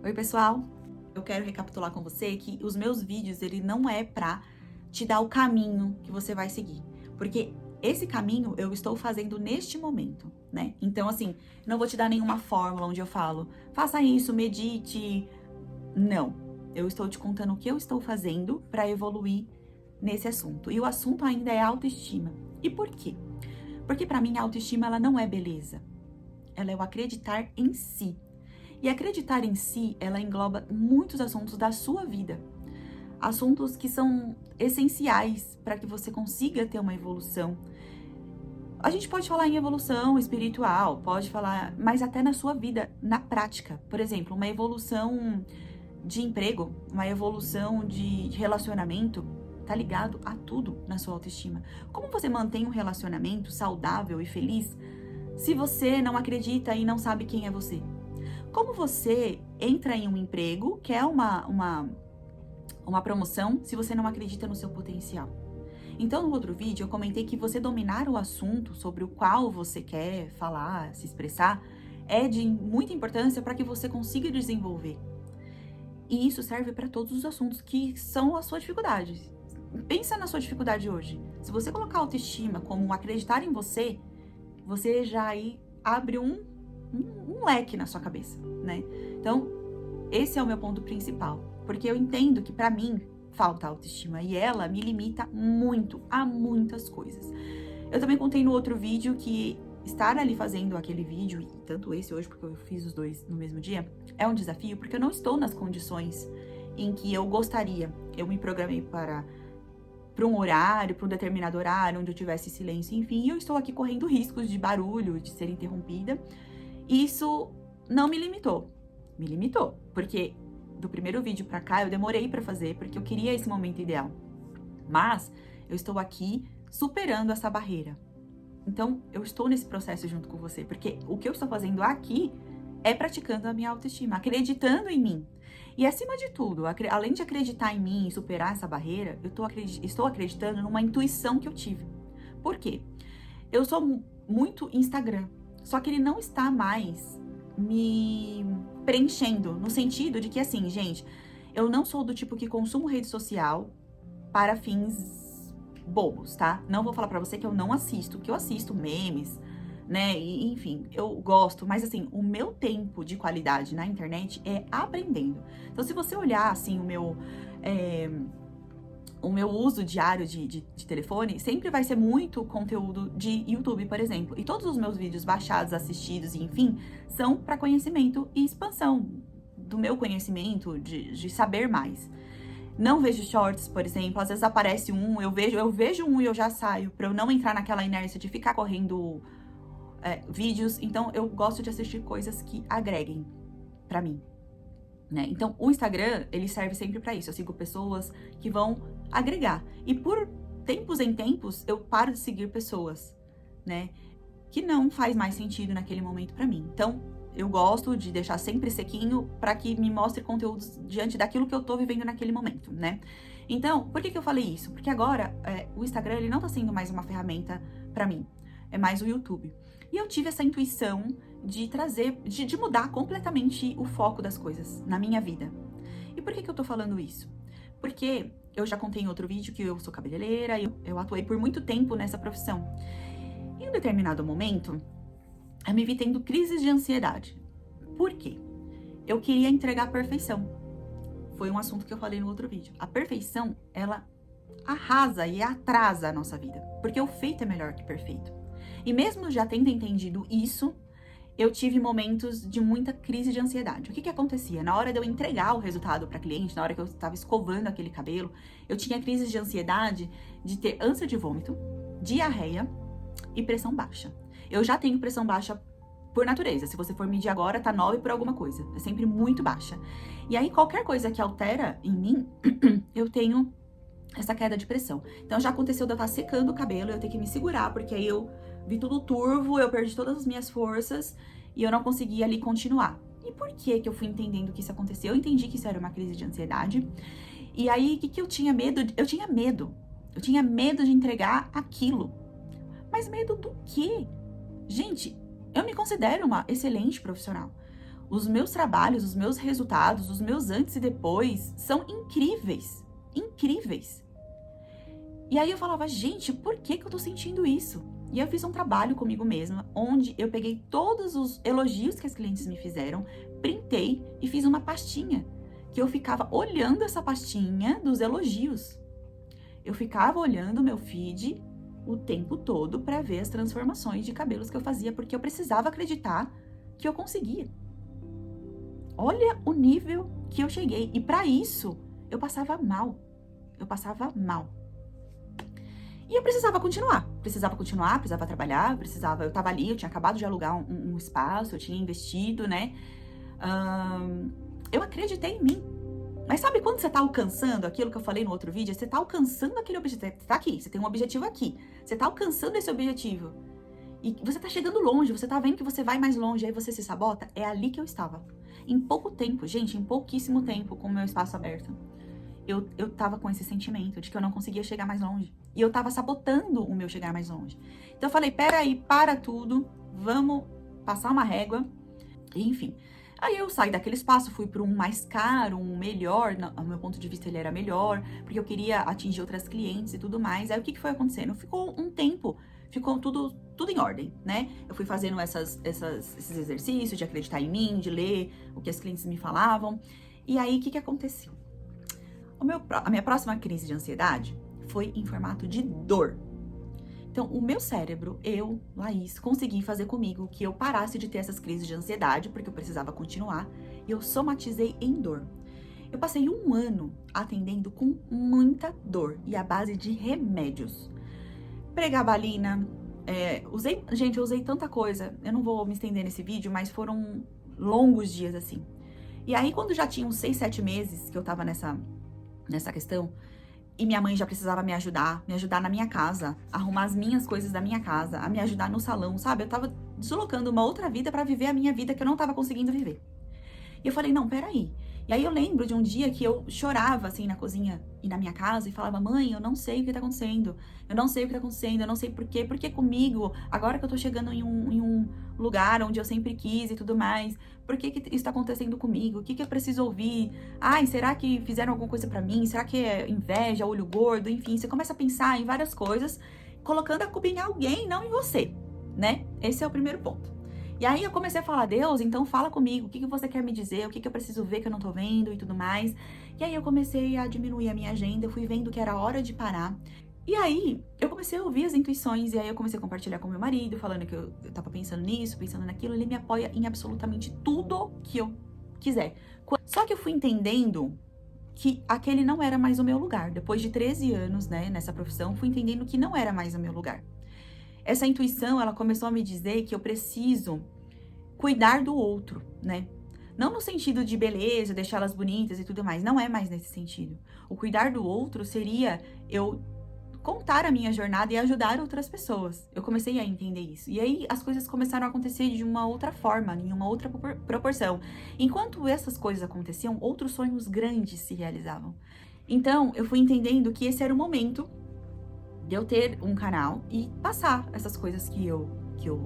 Oi, pessoal! Eu quero recapitular com você que os meus vídeos, ele não é pra te dar o caminho que você vai seguir. Porque esse caminho eu estou fazendo neste momento, né? Então, assim, não vou te dar nenhuma fórmula onde eu falo, faça isso, medite. Não. Eu estou te contando o que eu estou fazendo pra evoluir nesse assunto. E o assunto ainda é autoestima. E por quê? Porque pra mim a autoestima, ela não é beleza. Ela é o acreditar em si. E acreditar em si, ela engloba muitos assuntos da sua vida. Assuntos que são essenciais para que você consiga ter uma evolução. A gente pode falar em evolução espiritual, pode falar, mas até na sua vida, na prática. Por exemplo, uma evolução de emprego, uma evolução de relacionamento, tá ligado a tudo na sua autoestima. Como você mantém um relacionamento saudável e feliz se você não acredita e não sabe quem é você? Como você entra em um emprego, que é uma promoção, se você não acredita no seu potencial? Então, no outro vídeo, eu comentei que você dominar o assunto sobre o qual você quer falar, se expressar, é de muita importância para que você consiga desenvolver. E isso serve para todos os assuntos que são a sua dificuldade. Pensa na sua dificuldade hoje. Se você colocar autoestima como acreditar em você, você já aí abre um leque na sua cabeça, né? Então, esse é o meu ponto principal, porque eu entendo que pra mim falta autoestima e ela me limita muito a muitas coisas. Eu também contei no outro vídeo que estar ali fazendo aquele vídeo, e tanto esse hoje, porque eu fiz os dois no mesmo dia, é um desafio, porque eu não estou nas condições em que eu gostaria. Eu me programei para um horário, para um determinado horário, onde eu tivesse silêncio, enfim, e eu estou aqui correndo riscos de barulho, de ser interrompida. Isso não me limitou. Me limitou, porque do primeiro vídeo pra cá eu demorei pra fazer, porque eu queria esse momento ideal. Mas eu estou aqui superando essa barreira. Então, eu estou nesse processo junto com você, porque o que eu estou fazendo aqui é praticando a minha autoestima, acreditando em mim. E acima de tudo, além de acreditar em mim e superar essa barreira, eu estou acreditando numa intuição que eu tive. Por quê? Eu sou muito Instagram, só que ele não está mais me preenchendo, no sentido de que, assim, gente, eu não sou do tipo que consumo rede social para fins bobos, tá? Não vou falar pra você que eu não assisto, que eu assisto memes, né? E, enfim, eu gosto, mas assim, o meu tempo de qualidade na internet é aprendendo. Então, se você olhar, assim, o meu uso diário de telefone sempre vai ser muito conteúdo de YouTube, por exemplo. E todos os meus vídeos baixados, assistidos e enfim, são para conhecimento e expansão do meu conhecimento, de saber mais. Não vejo shorts, por exemplo, às vezes aparece um, eu vejo um e eu já saio, para eu não entrar naquela inércia de ficar correndo vídeos. Então, eu gosto de assistir coisas que agreguem para mim. Né? Então, o Instagram, ele serve sempre para isso. Eu sigo pessoas que vão agregar. E por tempos em tempos, eu paro de seguir pessoas, né? Que não faz mais sentido naquele momento para mim. Então, eu gosto de deixar sempre sequinho para que me mostre conteúdos diante daquilo que eu tô vivendo naquele momento, né? Então, por que eu falei isso? Porque agora, o Instagram, ele não tá sendo mais uma ferramenta para mim. É mais o YouTube. E eu tive essa intuição de trazer, de mudar completamente o foco das coisas na minha vida. E por que eu tô falando isso? Porque eu já contei em outro vídeo que eu sou cabeleireira, eu atuei por muito tempo nessa profissão. Em um determinado momento, eu me vi tendo crises de ansiedade. Por quê? Eu queria entregar a perfeição. Foi um assunto que eu falei no outro vídeo. A perfeição, ela arrasa e atrasa a nossa vida, porque o feito é melhor que perfeito. E mesmo já tendo entendido isso, eu tive momentos de muita crise de ansiedade. O que acontecia? Na hora de eu entregar o resultado para cliente, na hora que eu estava escovando aquele cabelo, eu tinha crises de ansiedade de ter ânsia de vômito, diarreia e pressão baixa. Eu já tenho pressão baixa por natureza. Se você for medir agora, tá 9 por alguma coisa. É sempre muito baixa. E aí, qualquer coisa que altera em mim, eu tenho essa queda de pressão. Então, já aconteceu de eu estar secando o cabelo, eu ter que me segurar, porque aí eu vi tudo turvo, eu perdi todas as minhas forças e eu não conseguia ali continuar. E por que eu fui entendendo que isso aconteceu? Eu entendi que isso era uma crise de ansiedade. E aí, o que eu tinha medo? Eu tinha medo. Eu tinha medo de entregar aquilo. Mas medo do quê? Gente, eu me considero uma excelente profissional. Os meus trabalhos, os meus resultados, os meus antes e depois são incríveis, incríveis. E aí eu falava, gente, por que eu tô sentindo isso? E eu fiz um trabalho comigo mesma, onde eu peguei todos os elogios que as clientes me fizeram, printei e fiz uma pastinha, que eu ficava olhando essa pastinha dos elogios. Eu ficava olhando o meu feed o tempo todo para ver as transformações de cabelos que eu fazia, porque eu precisava acreditar que eu conseguia. Olha o nível que eu cheguei. E para isso, eu passava mal. Eu passava mal. E eu precisava continuar, precisava trabalhar, eu tava ali, eu tinha acabado de alugar um espaço, eu tinha investido, né? Eu acreditei em mim. Mas sabe quando você tá alcançando aquilo que eu falei no outro vídeo? Você tá alcançando aquele objetivo, você tá aqui, você tem um objetivo aqui, você tá alcançando esse objetivo. E você tá chegando longe, você tá vendo que você vai mais longe, aí você se sabota. É ali que eu estava. Em pouco tempo, gente, em pouquíssimo tempo, com o meu espaço aberto, eu tava com esse sentimento de que eu não conseguia chegar mais longe. E eu tava sabotando o meu chegar mais longe. Então eu falei, peraí, para tudo, vamos passar uma régua. E, enfim, aí eu saí daquele espaço, fui para um mais caro, um melhor, ao meu ponto de vista ele era melhor, porque eu queria atingir outras clientes e tudo mais. Aí o que foi acontecendo? Ficou um tempo, ficou tudo em ordem, né? Eu fui fazendo esses exercícios de acreditar em mim, de ler o que as clientes me falavam. E aí, o que aconteceu? A minha próxima crise de ansiedade foi em formato de dor. Então, o meu cérebro, eu, Laís, consegui fazer comigo que eu parasse de ter essas crises de ansiedade, porque eu precisava continuar, e eu somatizei em dor. Eu passei 1 ano atendendo com muita dor e à base de remédios. Pregabalina, eu usei tanta coisa, eu não vou me estender nesse vídeo, mas foram longos dias assim. E aí, quando já tinha uns 6, 7 meses que eu tava nessa questão, e minha mãe já precisava me ajudar na minha casa, arrumar as minhas coisas da minha casa, a me ajudar no salão, sabe? Eu tava deslocando uma outra vida pra viver a minha vida que eu não tava conseguindo viver. E eu falei, não, peraí. E aí eu lembro de um dia que eu chorava, assim, na cozinha e na minha casa e falava, mãe, eu não sei o que tá acontecendo. Eu não sei o que tá acontecendo, eu não sei por quê. Por que comigo? Agora que eu tô chegando em um lugar onde eu sempre quis e tudo mais. Por que isso tá acontecendo comigo? O que eu preciso ouvir? Ai, será que fizeram alguma coisa pra mim? Será que é inveja, olho gordo? Enfim, você começa a pensar em várias coisas, colocando a culpa em alguém, não em você, né? Esse é o primeiro ponto. E aí eu comecei a falar, Deus, então fala comigo, o que você quer me dizer, o que eu preciso ver que eu não tô vendo e tudo mais. E aí eu comecei a diminuir a minha agenda, eu fui vendo que era hora de parar. E aí eu comecei a ouvir as intuições, e aí eu comecei a compartilhar com meu marido, falando que eu tava pensando nisso, pensando naquilo, ele me apoia em absolutamente tudo que eu quiser. Só que eu fui entendendo que aquele não era mais o meu lugar. Depois de 13 anos, né, nessa profissão, fui entendendo que não era mais o meu lugar. Essa intuição, ela começou a me dizer que eu preciso cuidar do outro, né? Não no sentido de beleza, deixá-las bonitas e tudo mais, não é mais nesse sentido. O cuidar do outro seria eu contar a minha jornada e ajudar outras pessoas. Eu comecei a entender isso. E aí as coisas começaram a acontecer de uma outra forma, em uma outra proporção. Enquanto essas coisas aconteciam, outros sonhos grandes se realizavam. Então, eu fui entendendo que esse era o momento de eu ter um canal e passar essas coisas que eu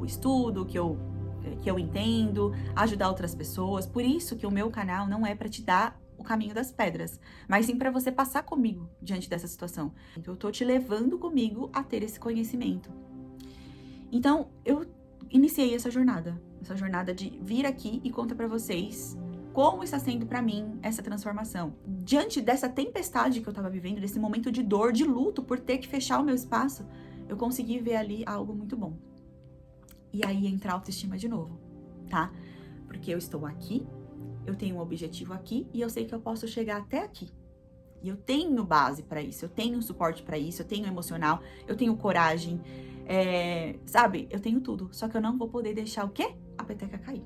estudo, que eu entendo, ajudar outras pessoas. Por isso que o meu canal não é para te dar o caminho das pedras, mas sim para você passar comigo diante dessa situação. Então, eu tô te levando comigo a ter esse conhecimento. Então, eu iniciei essa jornada de vir aqui e contar para vocês como está sendo para mim essa transformação. Diante dessa tempestade que eu tava vivendo, desse momento de dor, de luto por ter que fechar o meu espaço, eu consegui ver ali algo muito bom. E aí entra a autoestima de novo, tá? Porque eu estou aqui, eu tenho um objetivo aqui e eu sei que eu posso chegar até aqui. E eu tenho base para isso, eu tenho suporte para isso, eu tenho emocional, eu tenho coragem, sabe? Eu tenho tudo, só que eu não vou poder deixar o quê? A peteca cair.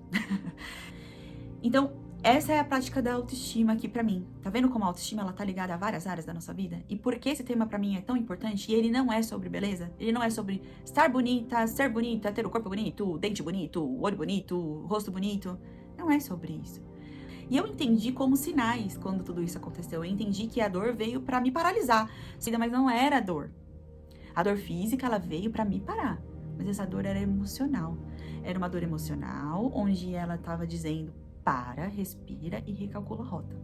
Então, essa é a prática da autoestima aqui pra mim. Tá vendo como a autoestima ela tá ligada a várias áreas da nossa vida? E por que esse tema pra mim é tão importante? E ele não é sobre beleza, ele não é sobre estar bonita, ser bonita, ter o corpo bonito, dente bonito, olho bonito, rosto bonito. Não é sobre isso. E eu entendi como sinais quando tudo isso aconteceu. Eu entendi que a dor veio pra me paralisar, mas não era a dor. A dor física, ela veio pra me parar. Mas essa dor era emocional. Era uma dor emocional, onde ela tava dizendo para, respira e recalcula a rota.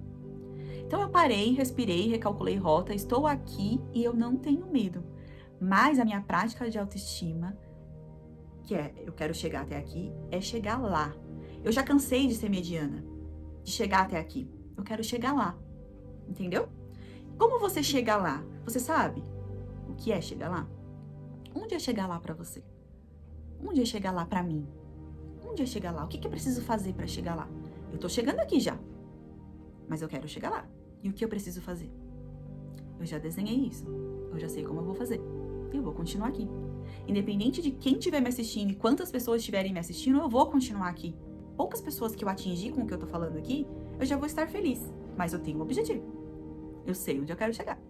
Então eu parei, respirei, recalculei rota, estou aqui e eu não tenho medo. Mas a minha prática de autoestima, que é eu quero chegar até aqui, é chegar lá. Eu já cansei de ser mediana, de chegar até aqui. Eu quero chegar lá. Entendeu? Como você chega lá? Você sabe o que é chegar lá? Onde é chegar lá pra você? Onde é chegar lá pra mim? Onde é chegar lá? O que eu preciso fazer pra chegar lá? Eu tô chegando aqui já, mas eu quero chegar lá. E o que eu preciso fazer? Eu já desenhei isso. Eu já sei como eu vou fazer. E eu vou continuar aqui. Independente de quem estiver me assistindo e quantas pessoas estiverem me assistindo, eu vou continuar aqui. Poucas pessoas que eu atingi com o que eu tô falando aqui, eu já vou estar feliz. Mas eu tenho um objetivo. Eu sei onde eu quero chegar.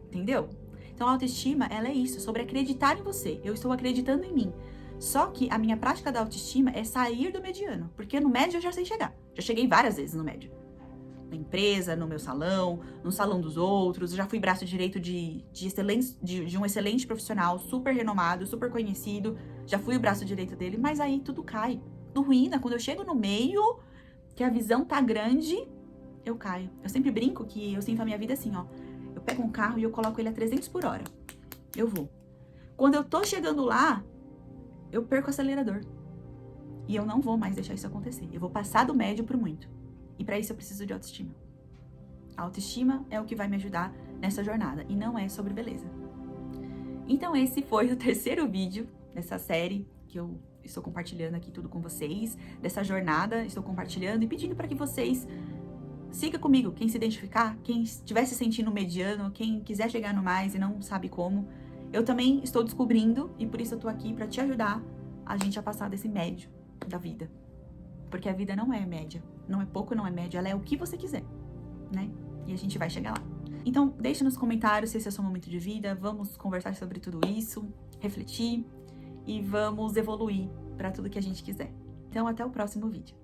Entendeu? Então a autoestima, ela é isso, sobre acreditar em você. Eu estou acreditando em mim. Só que a minha prática da autoestima é sair do mediano. Porque no médio eu já sei chegar. Já cheguei várias vezes no médio. Na empresa, no meu salão, no salão dos outros. Eu já fui braço direito de um excelente profissional, super renomado, super conhecido. Já fui o braço direito dele, mas aí tudo cai. Tudo ruína. Quando eu chego no meio, que a visão tá grande, eu caio. Eu sempre brinco que eu sinto a minha vida assim, ó. Eu pego um carro e eu coloco ele a 300 por hora. Eu vou. Quando eu tô chegando lá, eu perco o acelerador. E eu não vou mais deixar isso acontecer. Eu vou passar do médio pro muito. E pra isso eu preciso de autoestima. A autoestima é o que vai me ajudar nessa jornada. E não é sobre beleza. Então esse foi o terceiro vídeo dessa série que eu estou compartilhando aqui tudo com vocês. Dessa jornada, estou compartilhando e pedindo para que vocês siga comigo. Quem se identificar, quem estiver se sentindo mediano, quem quiser chegar no mais e não sabe como. Eu também estou descobrindo e por isso eu tô aqui para te ajudar a gente a passar desse médio da vida. Porque a vida não é média, não é pouco, não é média, ela é o que você quiser, né? E a gente vai chegar lá. Então, deixa nos comentários se esse é o seu momento de vida, vamos conversar sobre tudo isso, refletir e vamos evoluir para tudo que a gente quiser. Então, até o próximo vídeo.